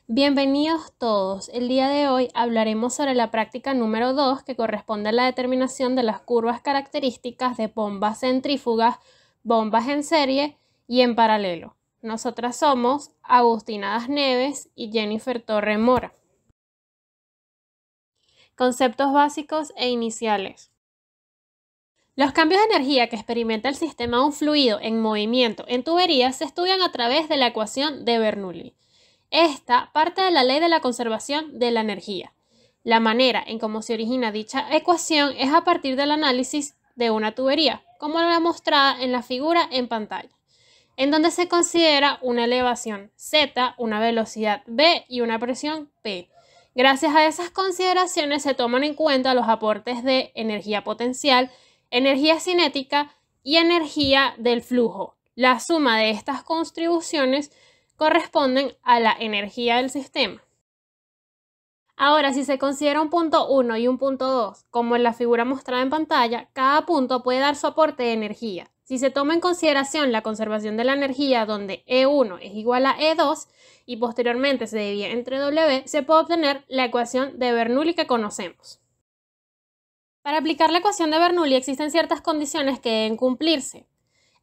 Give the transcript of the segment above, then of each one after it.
Bienvenidos todos. El día de hoy hablaremos sobre la práctica número 2 que corresponde a la determinación de las curvas características de bombas centrífugas, bombas en serie y en paralelo. Nosotras somos Agustina Das Neves y Jennifer Torre Mora. Conceptos básicos e iniciales. Los cambios de energía que experimenta el sistema de un fluido en movimiento en tuberías se estudian a través de la ecuación de Bernoulli. Esta parte de la ley de la conservación de la energía. La manera en cómo se origina dicha ecuación es a partir del análisis de una tubería, como la mostrada en la figura en pantalla, en donde se considera una elevación Z, una velocidad V y una presión P. Gracias a esas consideraciones se toman en cuenta los aportes de energía potencial, energía cinética y energía del flujo. La suma de estas contribuciones corresponden a la energía del sistema. Ahora, si se considera un punto 1 y un punto 2, como en la figura mostrada en pantalla, cada punto puede dar su aporte de energía. Si se toma en consideración la conservación de la energía, donde E1 es igual a E2 y posteriormente se divide entre W, se puede obtener la ecuación de Bernoulli que conocemos. Para aplicar la ecuación de Bernoulli existen ciertas condiciones que deben cumplirse.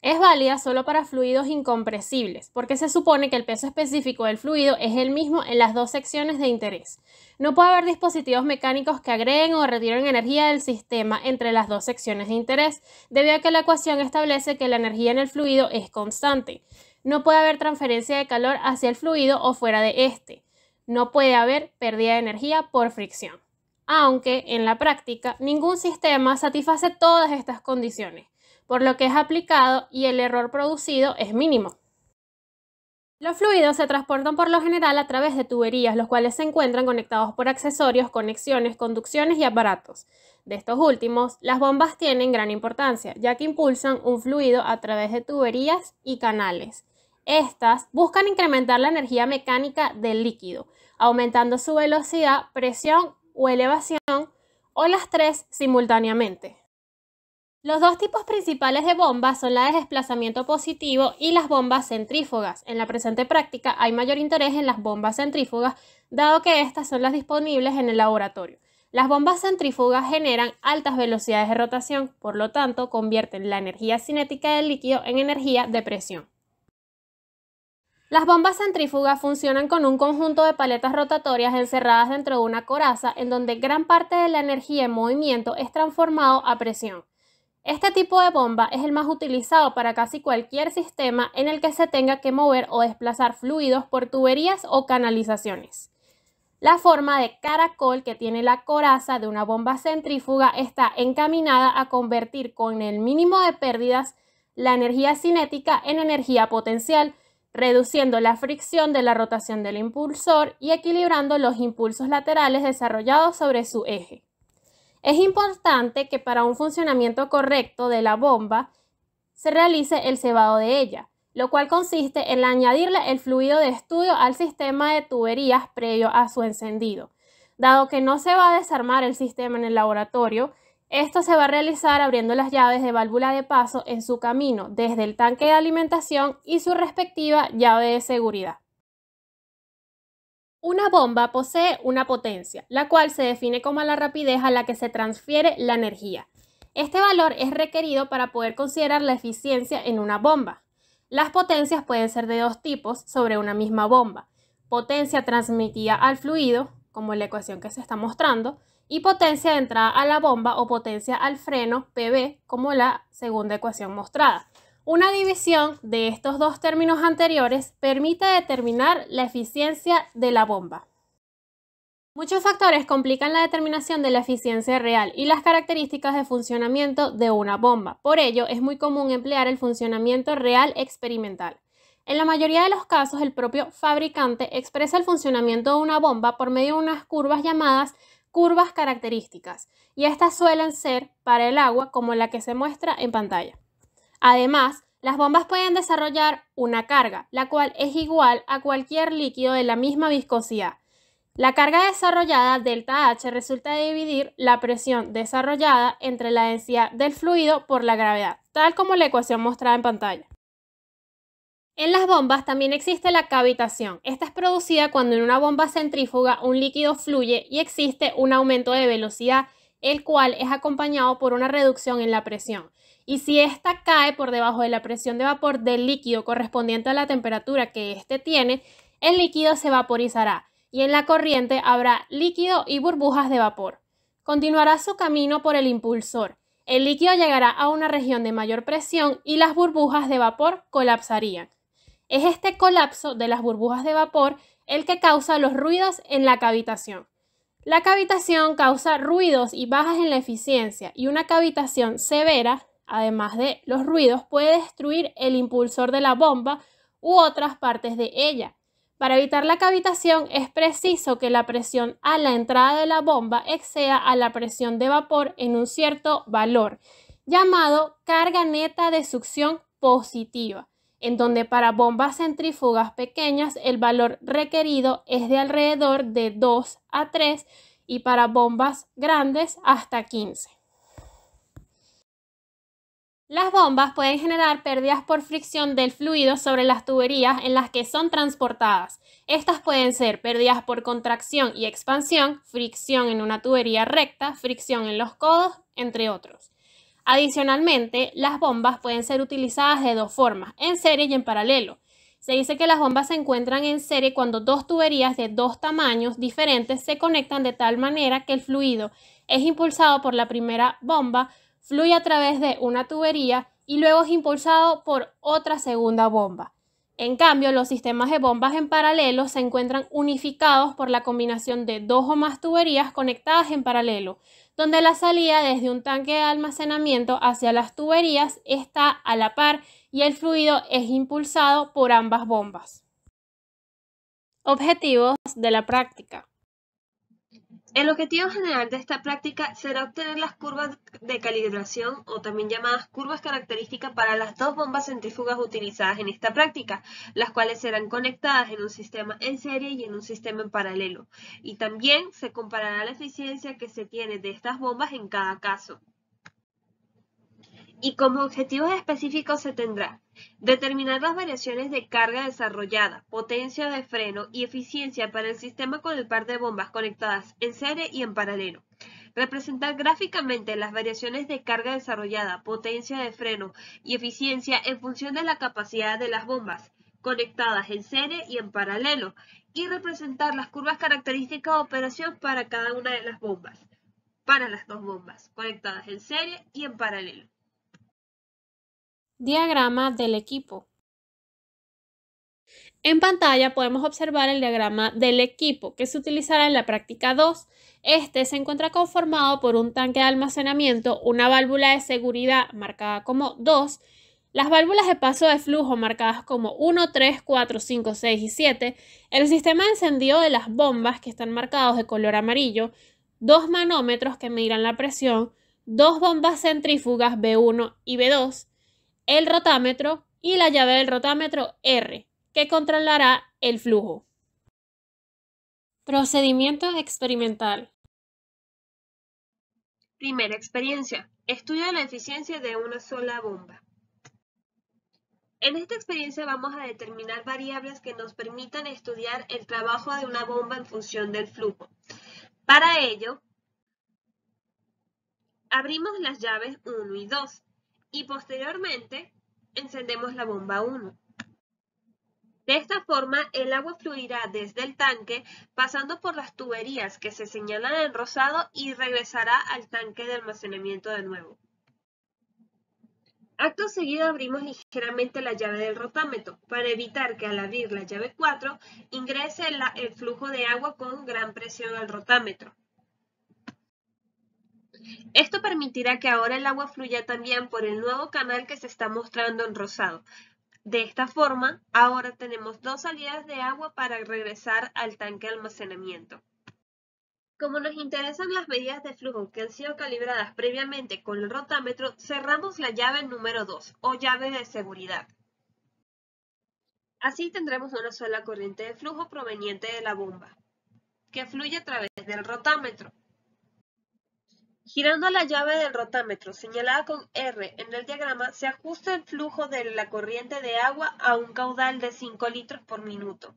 Es válida solo para fluidos incompresibles, porque se supone que el peso específico del fluido es el mismo en las dos secciones de interés. No puede haber dispositivos mecánicos que agreguen o retiren energía del sistema entre las dos secciones de interés, debido a que la ecuación establece que la energía en el fluido es constante. No puede haber transferencia de calor hacia el fluido o fuera de este. No puede haber pérdida de energía por fricción. Aunque, en la práctica, ningún sistema satisface todas estas condiciones, por lo que es aplicado y el error producido es mínimo. Los fluidos se transportan por lo general a través de tuberías, los cuales se encuentran conectados por accesorios, conexiones, conducciones y aparatos. De estos últimos, las bombas tienen gran importancia, ya que impulsan un fluido a través de tuberías y canales. Estas buscan incrementar la energía mecánica del líquido, aumentando su velocidad, presión o elevación, o las tres simultáneamente. Los dos tipos principales de bombas son la de desplazamiento positivo y las bombas centrífugas. En la presente práctica hay mayor interés en las bombas centrífugas, dado que estas son las disponibles en el laboratorio. Las bombas centrífugas generan altas velocidades de rotación, por lo tanto convierten la energía cinética del líquido en energía de presión. Las bombas centrífugas funcionan con un conjunto de paletas rotatorias encerradas dentro de una coraza, en donde gran parte de la energía en movimiento es transformado a presión. Este tipo de bomba es el más utilizado para casi cualquier sistema en el que se tenga que mover o desplazar fluidos por tuberías o canalizaciones. La forma de caracol que tiene la coraza de una bomba centrífuga está encaminada a convertir con el mínimo de pérdidas la energía cinética en energía potencial, reduciendo la fricción de la rotación del impulsor y equilibrando los impulsos laterales desarrollados sobre su eje. Es importante que para un funcionamiento correcto de la bomba se realice el cebado de ella, lo cual consiste en añadirle el fluido de estudio al sistema de tuberías previo a su encendido. Dado que no se va a desarmar el sistema en el laboratorio, esto se va a realizar abriendo las llaves de válvula de paso en su camino desde el tanque de alimentación y su respectiva llave de seguridad. Una bomba posee una potencia, la cual se define como la rapidez a la que se transfiere la energía. Este valor es requerido para poder considerar la eficiencia en una bomba. Las potencias pueden ser de dos tipos sobre una misma bomba: potencia transmitida al fluido, como en la ecuación que se está mostrando, y potencia de entrada a la bomba o potencia al freno, PV, como la segunda ecuación mostrada. Una división de estos dos términos anteriores permite determinar la eficiencia de la bomba. Muchos factores complican la determinación de la eficiencia real y las características de funcionamiento de una bomba. Por ello, es muy común emplear el funcionamiento real experimental. En la mayoría de los casos, el propio fabricante expresa el funcionamiento de una bomba por medio de unas curvas llamadas curvas características, y estas suelen ser para el agua como la que se muestra en pantalla. Además, las bombas pueden desarrollar una carga, la cual es igual a cualquier líquido de la misma viscosidad. La carga desarrollada, ΔH, resulta de dividir la presión desarrollada entre la densidad del fluido por la gravedad, tal como la ecuación mostrada en pantalla. En las bombas también existe la cavitación. Esta es producida cuando en una bomba centrífuga un líquido fluye y existe un aumento de velocidad, el cual es acompañado por una reducción en la presión. Y si ésta cae por debajo de la presión de vapor del líquido correspondiente a la temperatura que éste tiene, el líquido se vaporizará y en la corriente habrá líquido y burbujas de vapor. Continuará su camino por el impulsor. El líquido llegará a una región de mayor presión y las burbujas de vapor colapsarían. Es este colapso de las burbujas de vapor el que causa los ruidos en la cavitación. La cavitación causa ruidos y bajas en la eficiencia, y una cavitación severa, además de los ruidos, puede destruir el impulsor de la bomba u otras partes de ella. Para evitar la cavitación es preciso que la presión a la entrada de la bomba exceda a la presión de vapor en un cierto valor, llamado carga neta de succión positiva, en donde para bombas centrífugas pequeñas el valor requerido es de alrededor de 2 a 3 y para bombas grandes hasta 15. Las bombas pueden generar pérdidas por fricción del fluido sobre las tuberías en las que son transportadas. Estas pueden ser pérdidas por contracción y expansión, fricción en una tubería recta, fricción en los codos, entre otros. Adicionalmente, las bombas pueden ser utilizadas de dos formas, en serie y en paralelo. Se dice que las bombas se encuentran en serie cuando dos tuberías de dos tamaños diferentes se conectan de tal manera que el fluido es impulsado por la primera bomba, fluye a través de una tubería y luego es impulsado por otra segunda bomba. En cambio, los sistemas de bombas en paralelo se encuentran unificados por la combinación de dos o más tuberías conectadas en paralelo, donde la salida desde un tanque de almacenamiento hacia las tuberías está a la par y el fluido es impulsado por ambas bombas. Objetivos de la práctica. El objetivo general de esta práctica será obtener las curvas de calibración, o también llamadas curvas características, para las dos bombas centrífugas utilizadas en esta práctica, las cuales serán conectadas en un sistema en serie y en un sistema en paralelo. Y también se comparará la eficiencia que se tiene de estas bombas en cada caso. Y como objetivos específicos se tendrá determinar las variaciones de carga desarrollada, potencia de freno y eficiencia para el sistema con el par de bombas conectadas en serie y en paralelo. Representar gráficamente las variaciones de carga desarrollada, potencia de freno y eficiencia en función de la capacidad de las bombas conectadas en serie y en paralelo. Y representar las curvas características de operación para cada una de las bombas, para las dos bombas conectadas en serie y en paralelo. Diagrama del equipo. En pantalla podemos observar el diagrama del equipo que se utilizará en la práctica 2. Este se encuentra conformado por un tanque de almacenamiento, una válvula de seguridad marcada como 2, las válvulas de paso de flujo marcadas como 1, 3, 4, 5, 6 y 7, el sistema de encendido de las bombas que están marcados de color amarillo, dos manómetros que medirán la presión, dos bombas centrífugas B1 y B2, el rotámetro y la llave del rotámetro R, que controlará el flujo. Procedimiento experimental. Primera experiencia. Estudio de la eficiencia de una sola bomba. En esta experiencia vamos a determinar variables que nos permitan estudiar el trabajo de una bomba en función del flujo. Para ello, abrimos las llaves 1 y 2 y posteriormente encendemos la bomba 1. De esta forma, el agua fluirá desde el tanque, pasando por las tuberías que se señalan en rosado y regresará al tanque de almacenamiento de nuevo. Acto seguido abrimos ligeramente la llave del rotámetro para evitar que al abrir la llave 4 ingrese el flujo de agua con gran presión al rotámetro. Esto permitirá que ahora el agua fluya también por el nuevo canal que se está mostrando en rosado. De esta forma, ahora tenemos dos salidas de agua para regresar al tanque de almacenamiento. Como nos interesan las medidas de flujo que han sido calibradas previamente con el rotámetro, cerramos la llave número 2 o llave de seguridad. Así tendremos una sola corriente de flujo proveniente de la bomba, que fluye a través del rotámetro. Girando la llave del rotámetro señalada con R en el diagrama, se ajusta el flujo de la corriente de agua a un caudal de 5 litros por minuto.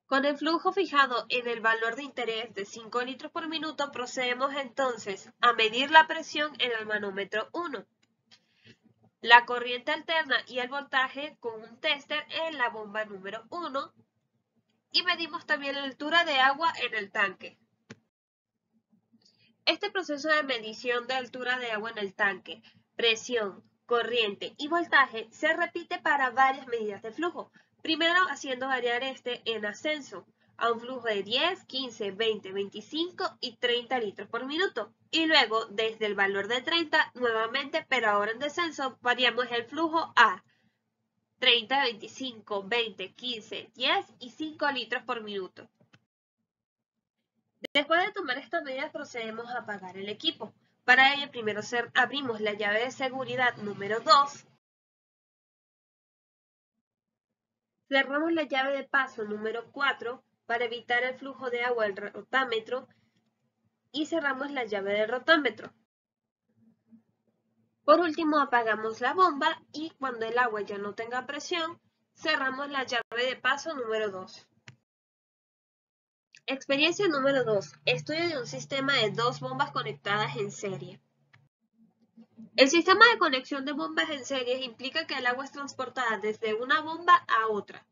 Con el flujo fijado en el valor de interés de 5 litros por minuto, procedemos entonces a medir la presión en el manómetro 1, la corriente alterna y el voltaje con un tester en la bomba número 1 y medimos también la altura de agua en el tanque. Este proceso de medición de altura de agua en el tanque, presión, corriente y voltaje se repite para varias medidas de flujo, primero haciendo variar este en ascenso a un flujo de 10, 15, 20, 25 y 30 litros por minuto. Y luego, desde el valor de 30, nuevamente, pero ahora en descenso, variamos el flujo a 30, 25, 20, 15, 10 y 5 litros por minuto. Después de tomar estas medidas procedemos a apagar el equipo. Para ello primero abrimos la llave de seguridad número 2, cerramos la llave de paso número 4 para evitar el flujo de agua del rotámetro y cerramos la llave del rotámetro. Por último apagamos la bomba y cuando el agua ya no tenga presión, cerramos la llave de paso número 2. Experiencia número 2. Estudio de un sistema de 2 bombas conectadas en serie. El sistema de conexión de bombas en serie implica que el agua es transportada desde una bomba a otra.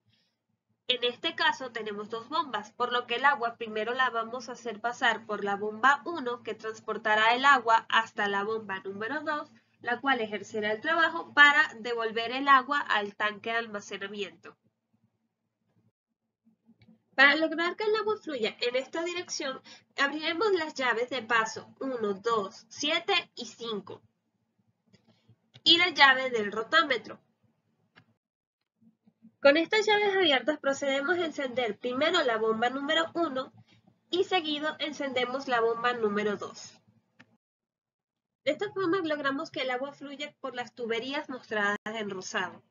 En este caso tenemos 2 bombas, por lo que el agua primero la vamos a hacer pasar por la bomba 1 que transportará el agua hasta la bomba número 2, la cual ejercerá el trabajo para devolver el agua al tanque de almacenamiento. Para lograr que el agua fluya en esta dirección, abriremos las llaves de paso 1, 2, 7 y 5 y la llave del rotámetro. Con estas llaves abiertas procedemos a encender primero la bomba número 1 y seguido encendemos la bomba número 2. De esta forma logramos que el agua fluya por las tuberías mostradas en rosado,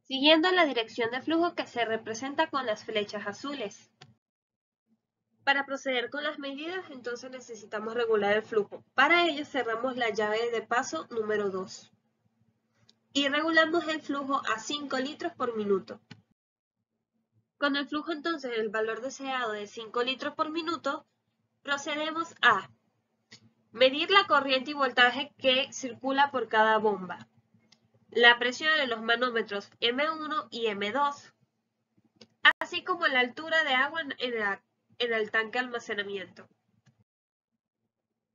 siguiendo la dirección de flujo que se representa con las flechas azules. Para proceder con las medidas, entonces necesitamos regular el flujo. Para ello cerramos la llave de paso número 2 y regulamos el flujo a 5 litros por minuto. Con el flujo entonces el valor deseado de 5 litros por minuto, procedemos a medir la corriente y voltaje que circula por cada bomba, la presión en los manómetros M1 y M2, así como la altura de agua en el tanque de almacenamiento.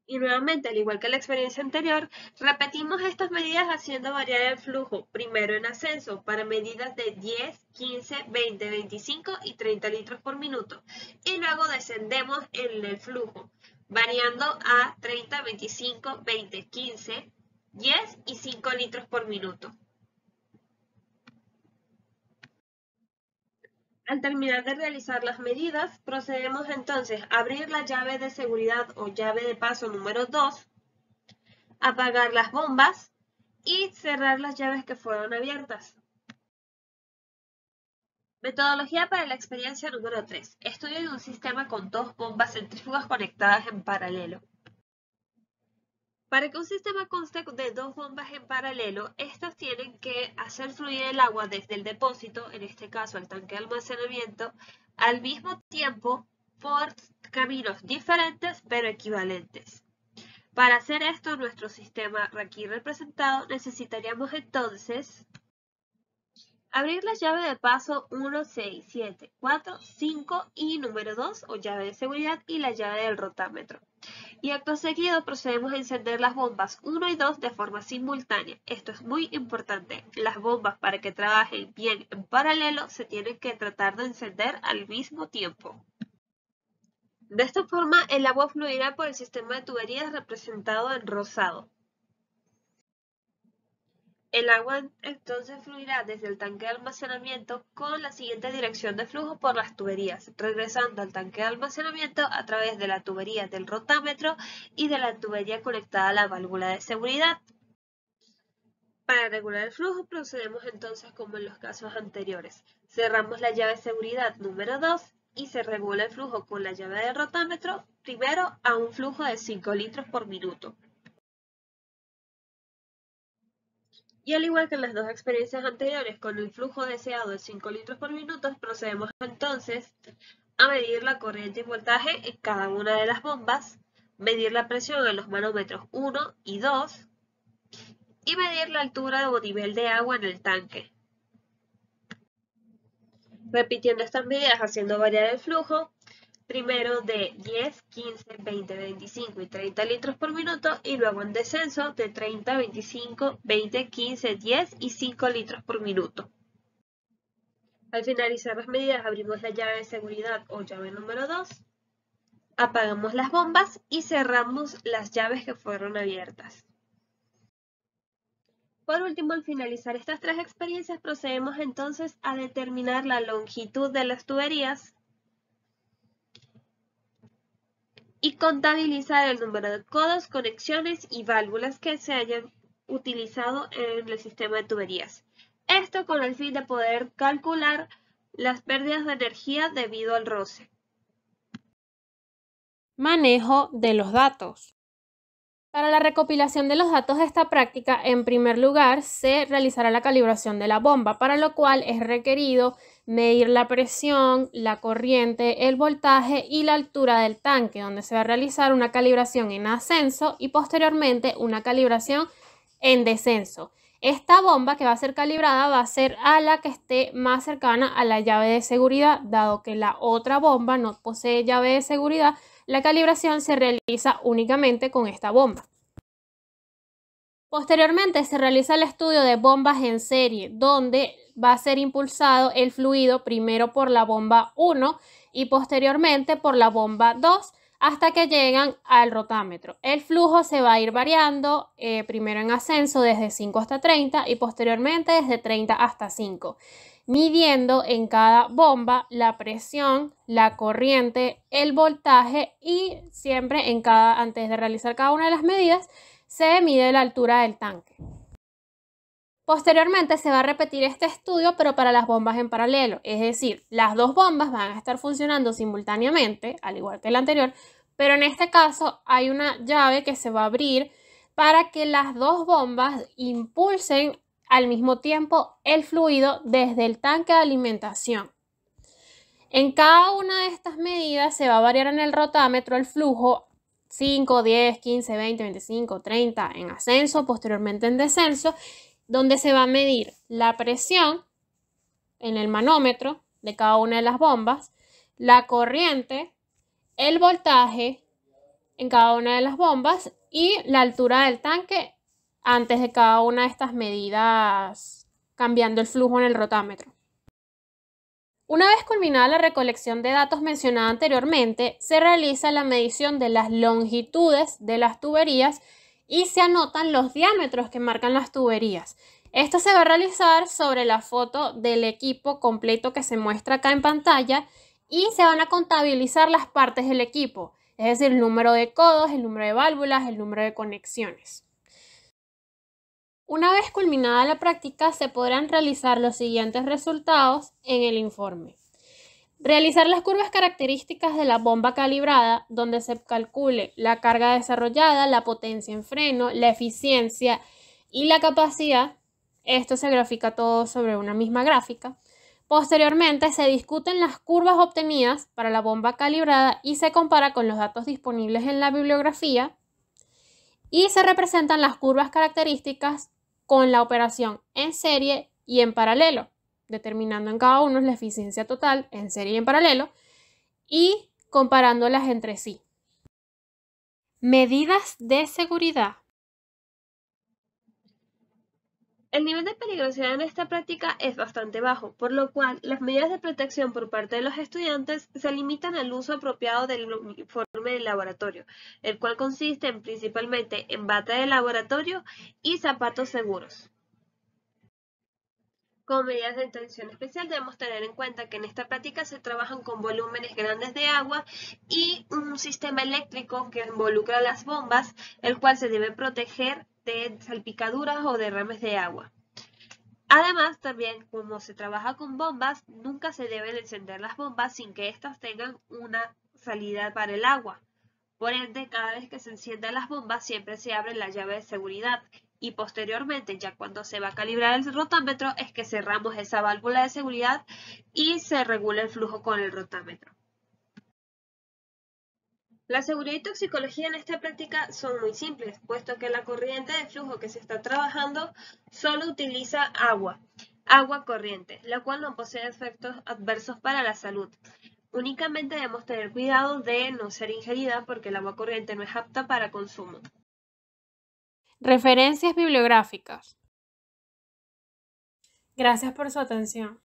Y nuevamente, al igual que la experiencia anterior, repetimos estas medidas haciendo variar el flujo, primero en ascenso para medidas de 10, 15, 20, 25 y 30 litros por minuto. Y luego descendemos en el flujo, variando a 30, 25, 20, 15, 10 y 5 litros por minuto. Al terminar de realizar las medidas, procedemos entonces a abrir la llave de seguridad o llave de paso número 2, apagar las bombas y cerrar las llaves que fueron abiertas. Metodología para la experiencia número 3. Estudio de un sistema con 2 bombas centrífugas conectadas en paralelo. Para que un sistema conste de 2 bombas en paralelo, estas tienen que hacer fluir el agua desde el depósito, en este caso el tanque de almacenamiento, al mismo tiempo por caminos diferentes pero equivalentes. Para hacer esto, nuestro sistema aquí representado, necesitaríamos entonces abrir la llave de paso 1, 6, 7, 4, 5 y número 2 o llave de seguridad y la llave del rotámetro. Y acto seguido procedemos a encender las bombas 1 y 2 de forma simultánea. Esto es muy importante. Las bombas para que trabajen bien en paralelo se tienen que tratar de encender al mismo tiempo. De esta forma el agua fluirá por el sistema de tuberías representado en rosado. El agua entonces fluirá desde el tanque de almacenamiento con la siguiente dirección de flujo por las tuberías, regresando al tanque de almacenamiento a través de la tubería del rotámetro y de la tubería conectada a la válvula de seguridad. Para regular el flujo procedemos entonces como en los casos anteriores. Cerramos la llave de seguridad número 2 y se regula el flujo con la llave del rotámetro, primero a un flujo de 5 litros por minuto. Y al igual que en las dos experiencias anteriores con el flujo deseado de 5 litros por minuto, procedemos entonces a medir la corriente y voltaje en cada una de las bombas, medir la presión en los manómetros 1 y 2 y medir la altura o nivel de agua en el tanque. Repitiendo estas medidas, haciendo variar el flujo, primero de 10, 15, 20, 25 y 30 litros por minuto y luego en descenso de 30, 25, 20, 15, 10 y 5 litros por minuto. Al finalizar las medidas abrimos la llave de seguridad o llave número 2, apagamos las bombas y cerramos las llaves que fueron abiertas. Por último, al finalizar estas tres experiencias, procedemos entonces a determinar la longitud de las tuberías y contabilizar el número de codos, conexiones y válvulas que se hayan utilizado en el sistema de tuberías. Esto con el fin de poder calcular las pérdidas de energía debido al roce. Manejo de los datos. Para la recopilación de los datos de esta práctica, en primer lugar, se realizará la calibración de la bomba, para lo cual es requerido medir la presión, la corriente, el voltaje y la altura del tanque, donde se va a realizar una calibración en ascenso y posteriormente una calibración en descenso. Esta bomba que va a ser calibrada va a ser a la que esté más cercana a la llave de seguridad, dado que la otra bomba no posee llave de seguridad. La calibración se realiza únicamente con esta bomba. Posteriormente se realiza el estudio de bombas en serie, donde va a ser impulsado el fluido primero por la bomba 1 y posteriormente por la bomba 2 hasta que llegan al rotámetro. El flujo se va a ir variando, primero en ascenso desde 5 hasta 30 y posteriormente desde 30 hasta 5. Midiendo en cada bomba la presión, la corriente, el voltaje y siempre antes de realizar cada una de las medidas se mide la altura del tanque. Posteriormente se va a repetir este estudio pero para las bombas en paralelo, es decir, las dos bombas van a estar funcionando simultáneamente, al igual que el anterior, pero en este caso hay una llave que se va a abrir para que las dos bombas impulsen al mismo tiempo el fluido desde el tanque de alimentación. En cada una de estas medidas se va a variar en el rotámetro el flujo 5, 10, 15, 20, 25, 30 en ascenso, posteriormente en descenso, donde se va a medir la presión en el manómetro de cada una de las bombas, la corriente, el voltaje en cada una de las bombas y la altura del tanque antes de cada una de estas medidas, cambiando el flujo en el rotámetro. Una vez culminada la recolección de datos mencionada anteriormente, se realiza la medición de las longitudes de las tuberías y se anotan los diámetros que marcan las tuberías. Esto se va a realizar sobre la foto del equipo completo que se muestra acá en pantalla y se van a contabilizar las partes del equipo, es decir, el número de codos, el número de válvulas, el número de conexiones. Una vez culminada la práctica, se podrán realizar los siguientes resultados en el informe. Realizar las curvas características de la bomba calibrada, donde se calcule la carga desarrollada, la potencia en freno, la eficiencia y la capacidad. Esto se grafica todo sobre una misma gráfica. Posteriormente, se discuten las curvas obtenidas para la bomba calibrada y se compara con los datos disponibles en la bibliografía. Y se representan las curvas características con la operación en serie y en paralelo, determinando en cada uno la eficiencia total en serie y en paralelo y comparándolas entre sí. Medidas de seguridad. El nivel de peligrosidad en esta práctica es bastante bajo, por lo cual las medidas de protección por parte de los estudiantes se limitan al uso apropiado del uniforme de laboratorio, el cual consiste principalmente en bata de laboratorio y zapatos seguros. Como medidas de atención especial debemos tener en cuenta que en esta práctica se trabajan con volúmenes grandes de agua y un sistema eléctrico que involucra las bombas, el cual se debe proteger de salpicaduras o derrames de agua. Además, también como se trabaja con bombas, nunca se deben encender las bombas sin que éstas tengan una salida para el agua. Por ende, cada vez que se enciendan las bombas, siempre se abre la llave de seguridad y posteriormente, ya cuando se va a calibrar el rotámetro, es que cerramos esa válvula de seguridad y se regula el flujo con el rotámetro. La seguridad y toxicología en esta práctica son muy simples, puesto que la corriente de flujo que se está trabajando solo utiliza agua corriente, la cual no posee efectos adversos para la salud. Únicamente debemos tener cuidado de no ser ingerida porque el agua corriente no es apta para consumo. Referencias bibliográficas. Gracias por su atención.